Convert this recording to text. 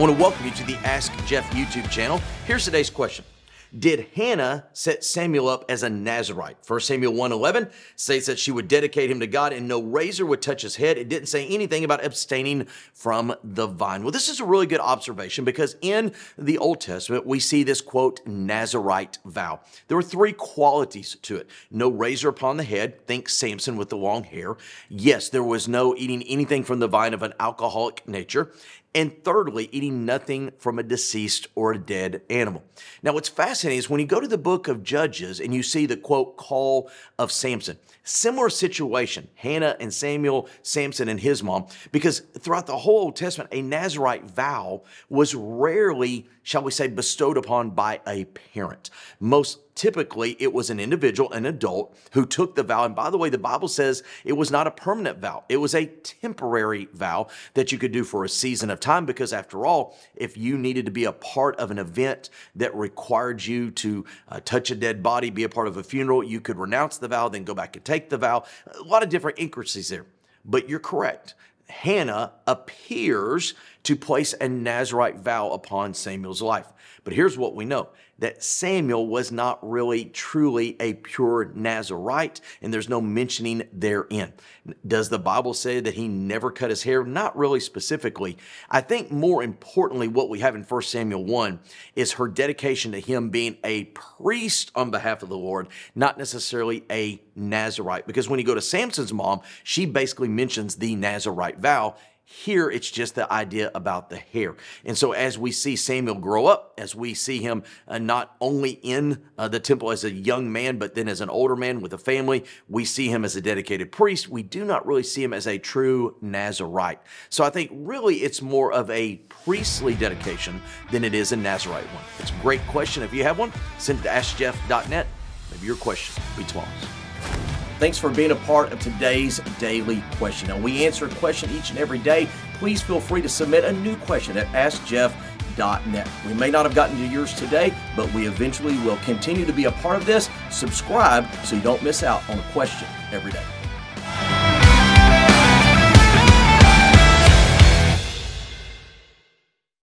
I want to welcome you to the Ask Jeff YouTube channel. Here's today's question. Did Hannah set Samuel up as a Nazarite? 1 Samuel 1:11 states that she would dedicate him to God and no razor would touch his head. It didn't say anything about abstaining from the vine. Well, this is a really good observation because in the Old Testament, we see this, quote, Nazarite vow. There were three qualities to it. No razor upon the head. Think Samson with the long hair. Yes, there was no eating anything from the vine of an alcoholic nature. And thirdly, eating nothing from a deceased or a dead animal. Now, what's fascinating is when you go to the book of Judges and you see the, quote, call of Samson, similar situation, Hannah and Samuel, Samson and his mom, because throughout the whole Old Testament, a Nazarite vow was rarely, shall we say, bestowed upon by a parent. Most typically, it was an individual, an adult, who took the vow. And by the way, the Bible says it was not a permanent vow. It was a temporary vow that you could do for a season of time because, after all, if you needed to be a part of an event that required you to touch a dead body, be a part of a funeral, you could renounce the vow, then go back and take the vow. A lot of different intricacies there. But you're correct. Hannah appears to place a Nazarite vow upon Samuel's life. But here's what we know, that Samuel was not really truly a pure Nazarite, and there's no mentioning therein. Does the Bible say that he never cut his hair? Not really specifically. I think more importantly, what we have in 1 Samuel 1 is her dedication to him being a priest on behalf of the Lord, not necessarily a Nazarite. Because when you go to Samson's mom, she basically mentions the Nazarite vow. Here, it's just the idea about the hair. And so as we see Samuel grow up, as we see him not only in the temple as a young man, but then as an older man with a family, we see him as a dedicated priest. We do not really see him as a true Nazarite. So I think really it's more of a priestly dedication than it is a Nazarite one. It's a great question. If you have one, send it to AskJeff.net. Maybe your question will be tomorrow's. Thanks for being a part of today's daily question. Now, we answer a question each and every day. Please feel free to submit a new question at AskJeff.net. We may not have gotten to yours today, but we eventually will continue to be a part of this. Subscribe so you don't miss out on a question every day.